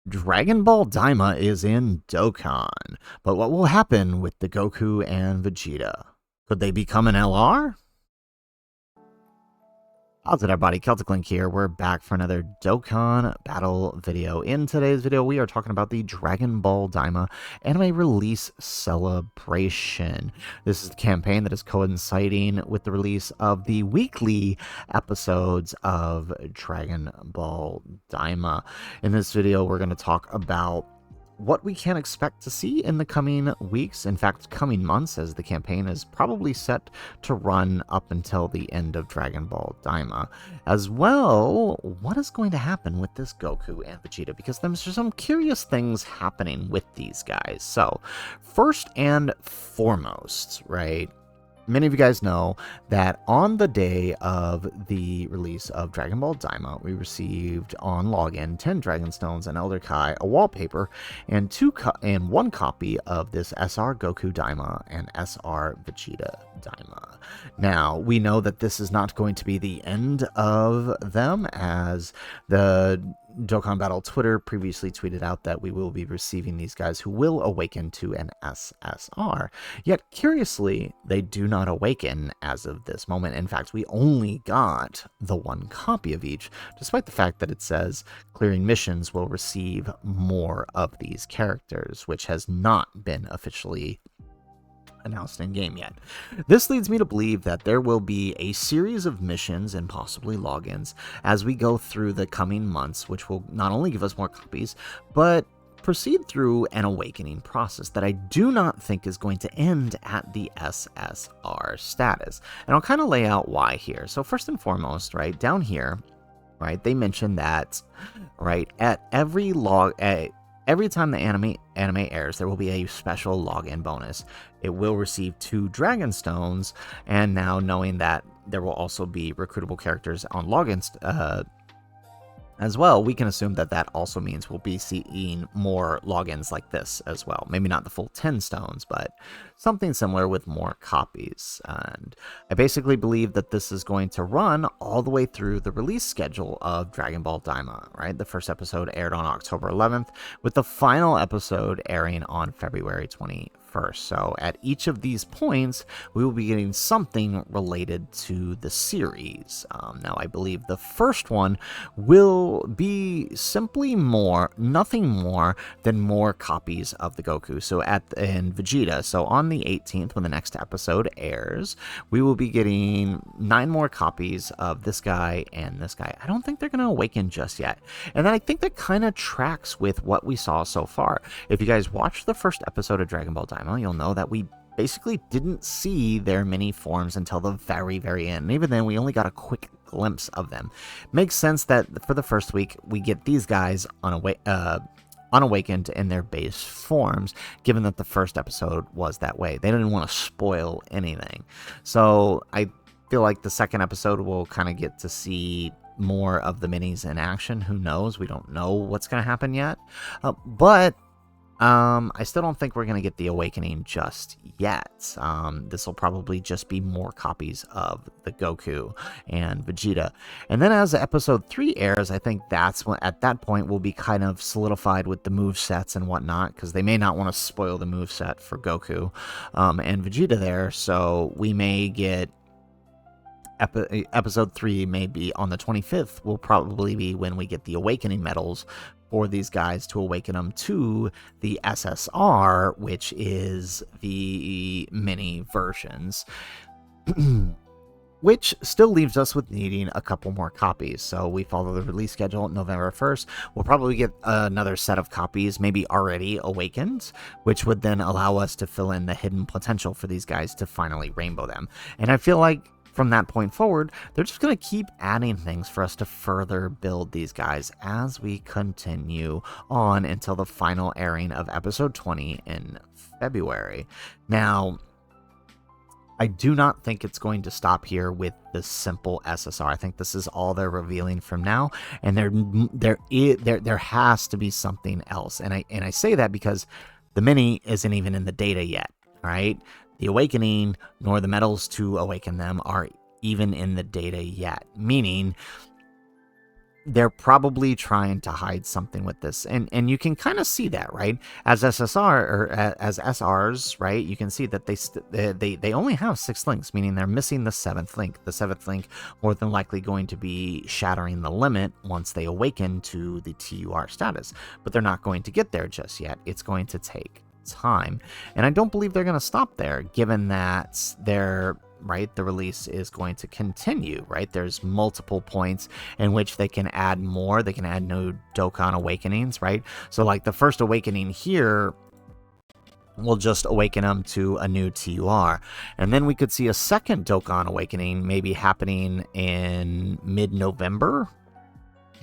Dragon Ball DAIMA is in Dokkan, but what will happen with the Goku and Vegeta? Could they become an LR? How's it, everybody? Celtic Link here. We're back for another Dokkan battle video. In today's video, we are talking about the Dragon Ball DAIMA anime release celebration. This is the campaign that is coinciding with the release of the weekly episodes of Dragon Ball DAIMA. In this video, we're going to talk about what we can expect to see in the coming weeks, in fact, coming months, as the campaign is probably set to run up until the end of Dragon Ball DAIMA. As well, what is going to happen with this Goku and Vegeta, because there's some curious things happening with these guys. So, first and foremost, right? Many of you guys know that on the day of the release of Dragon Ball DAIMA, we received on login 10 Dragon Stones and Elder Kai, a wallpaper, and one copy of this SR Goku DAIMA and SR Vegeta DAIMA. Now, we know that this is not going to be the end of them, as the Dokkan Battle Twitter previously tweeted out that we will be receiving these guys who will awaken to an SSR. Yet, curiously, they do not awaken as of this moment. In fact, we only got the one copy of each, despite the fact that it says clearing missions will receive more of these characters, which has not been officially announced in game yet. This leads me to believe that there will be a series of missions and possibly logins as we go through the coming months, which will not only give us more copies, but proceed through an awakening process that I do not think is going to end at the SSR status. And I'll kind of lay out why here. So first and foremost, right, down here, right, they mentioned that, right, at every time the anime airs, there will be a special login bonus. It will receive 2 Dragon Stones, and now knowing that there will also be recruitable characters on logins as well, we can assume that that also means we'll be seeing more logins like this as well. Maybe not the full 10 stones, but something similar with more copies. And I basically believe that this is going to run all the way through the release schedule of Dragon Ball DAIMA, right? The first episode aired on October 11th, with the final episode airing on February 21st. So at each of these points, we will be getting something related to the series. Now, I believe the first one will be simply nothing more than more copies of the Goku. So and Vegeta. So on the 18th, when the next episode airs, we will be getting 9 more copies of this guy and this guy. I don't think they're going to awaken just yet. And I think that kind of tracks with what we saw so far. If you guys watched the first episode of Dragon Ball DAIMA, you'll know that we basically didn't see their mini forms until the very, very end. And even then, we only got a quick glimpse of them. Makes sense that for the first week, we get these guys unawakened in their base forms, given that the first episode was that way. They didn't want to spoil anything. So I feel like the second episode will kind of get to see more of the minis in action. Who knows? We don't know what's going to happen yet. But I still don't think we're going to get the awakening just yet. This will probably just be more copies of the Goku and Vegeta. And then as episode 3 airs, I think that's when, at that point, we'll be kind of solidified with the move sets and whatnot, because they may not want to spoil the move set for Goku and Vegeta there. So we may get episode 3 may be on the 25th, will probably be when we get the awakening medals for these guys to awaken them to the SSR, which is the mini versions. Which still leaves us with needing a couple more copies. So we follow the release schedule November 1st. We'll probably get another set of copies, maybe already awakened, which would then allow us to fill in the hidden potential for these guys to finally rainbow them. And I feel like from that point forward, they're just going to keep adding things for us to further build these guys as we continue on until the final airing of episode 20 in February. Now, I do not think it's going to stop here with the simple SSR. I think this is all they're revealing from now, and there has to be something else. And I say that because the mini isn't even in the data yet, right? The awakening nor the medals to awaken them are even in the data yet, meaning they're probably trying to hide something with this, and you can kind of see that, right? As SSR or as SRs, right? You can see that they only have 6 links, meaning they're missing the 7th link. The 7th link more than likely going to be shattering the limit once they awaken to the TUR status, but they're not going to get there just yet. It's going to take time, and I don't believe they're going to stop there, given that they're right, the release is going to continue, right? There's multiple points in which they can add more. They can add new Dokkan awakenings, right? So like the first awakening here will just awaken them to a new TUR. And then we could see a second Dokkan awakening maybe happening in mid-November,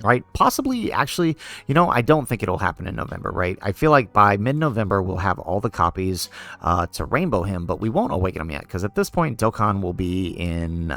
right? Possibly, actually, I don't think it'll happen in November, right? I feel like by mid-November, we'll have all the copies to rainbow him, but we won't awaken him yet, because at this point, Dokkan will be in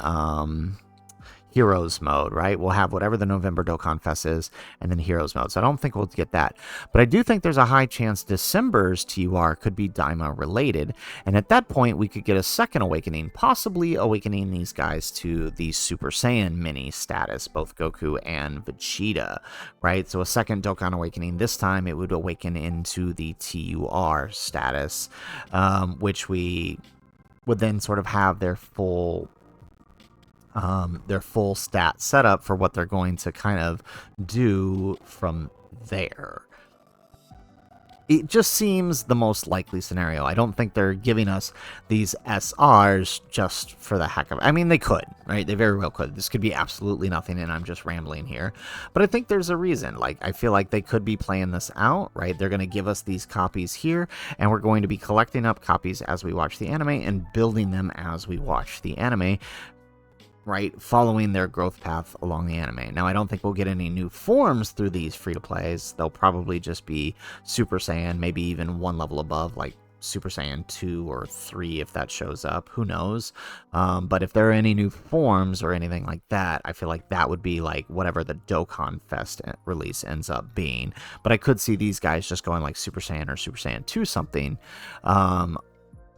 Heroes mode, right? We'll have whatever the November Dokkan Fest is, and then Heroes mode. So I don't think we'll get that. But I do think there's a high chance December's TUR could be DAIMA related. And at that point, we could get a second awakening, possibly awakening these guys to the Super Saiyan mini status, both Goku and Vegeta, right? So a second Dokkan awakening. This time, it would awaken into the TUR status, which we would then sort of have their full stat setup for what they're going to kind of do from there. It just seems the most likely scenario. I don't think they're giving us these SRs just for the heck of it. I mean, they could, right? They very well could. This could be absolutely nothing, and I'm just rambling here. But I think there's a reason. Like, I feel like they could be playing this out, right? They're going to give us these copies here, and we're going to be collecting up copies as we watch the anime and building them as we watch the anime, right, following their growth path along the anime. Now, I don't think we'll get any new forms through these free-to-plays. They'll probably just be Super Saiyan, maybe even one level above, like Super Saiyan 2 or 3 if that shows up. Who knows? But if there are any new forms or anything like that, I feel like that would be like whatever the Dokkan Fest release ends up being. But I could see these guys just going like Super Saiyan or Super Saiyan 2 something,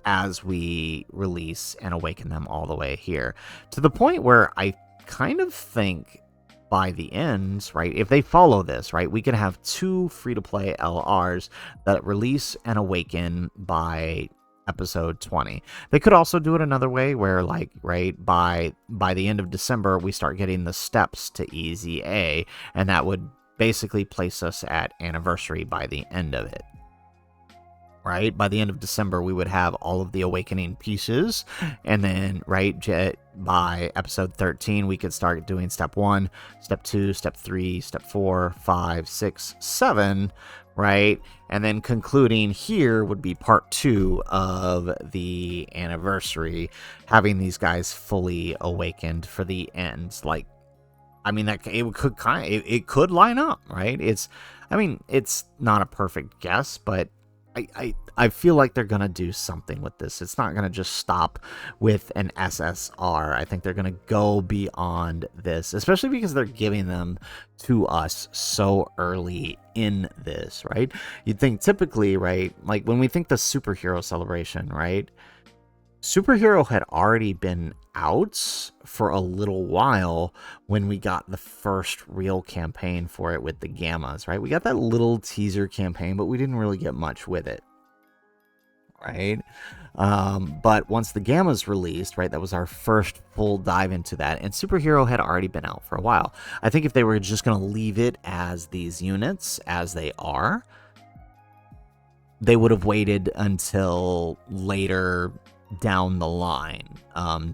as we release and awaken them all the way here, to the point where I kind of think by the end, right, if they follow this, right, we could have 2 free-to-play LRs that release and awaken by episode 20. They could also do it another way where, like, right, by the end of December, we start getting the steps to Easy A, and that would basically place us at anniversary by the end of it. Right, by the end of December, we would have all of the awakening pieces, and then, right, by episode 13, we could start doing step 1, step 2, step 3, step 4, 5, 6, 7, right, and then concluding here would be part 2 of the anniversary, having these guys fully awakened for the end. Like, I mean, that it could line up, right? It's not a perfect guess, but I feel like they're going to do something with this. It's not going to just stop with an SSR. I think they're going to go beyond this, especially because they're giving them to us so early in this, right? You'd think typically, right, like when we think the superhero celebration, right? Superhero had already been out for a little while when we got the first real campaign for it with the Gammas, right? We got that little teaser campaign, but we didn't really get much with it, right? But once the Gammas released, right, that was our first full dive into that, and Superhero had already been out for a while. I think if they were just going to leave it as these units, as they are, they would have waited until later down the line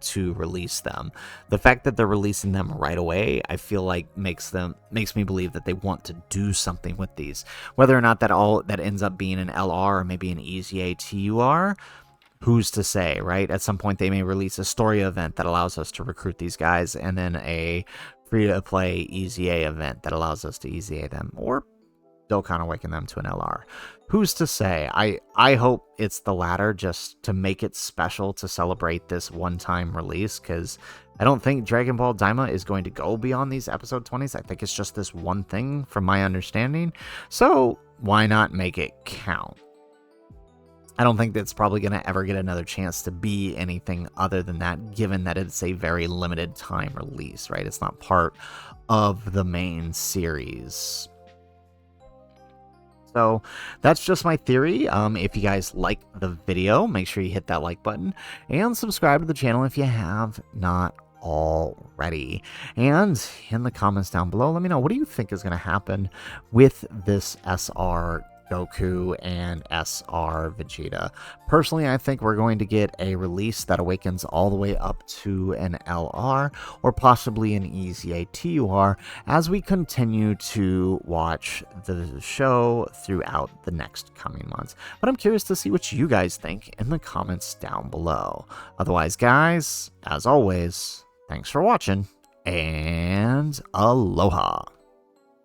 to release them. The fact that they're releasing them right away, I feel like makes me believe that they want to do something with these. Whether or not that ends up being an LR or maybe an EZA TUR, who's to say, right? At some point they may release a story event that allows us to recruit these guys, and then a free-to-play EZA event that allows us to EZA them, or Dokkan awaken them to an LR. Who's to say? I hope it's the latter, just to make it special to celebrate this one-time release, because I don't think Dragon Ball DAIMA is going to go beyond these episode 20s. I think it's just this one thing from my understanding. So why not make it count? I don't think that's probably going to ever get another chance to be anything other than that, given that it's a very limited time release, right? It's not part of the main series. So that's just my theory. If you guys like the video, make sure you hit that like button and subscribe to the channel if you have not already. And in the comments down below, let me know, what do you think is going to happen with this SR Goku and SR Vegeta? Personally, I think we're going to get a release that awakens all the way up to an LR or possibly an EZA TUR as we continue to watch the show throughout the next coming months. But I'm curious to see what you guys think in the comments down below. Otherwise, guys, as always, thanks for watching, and aloha.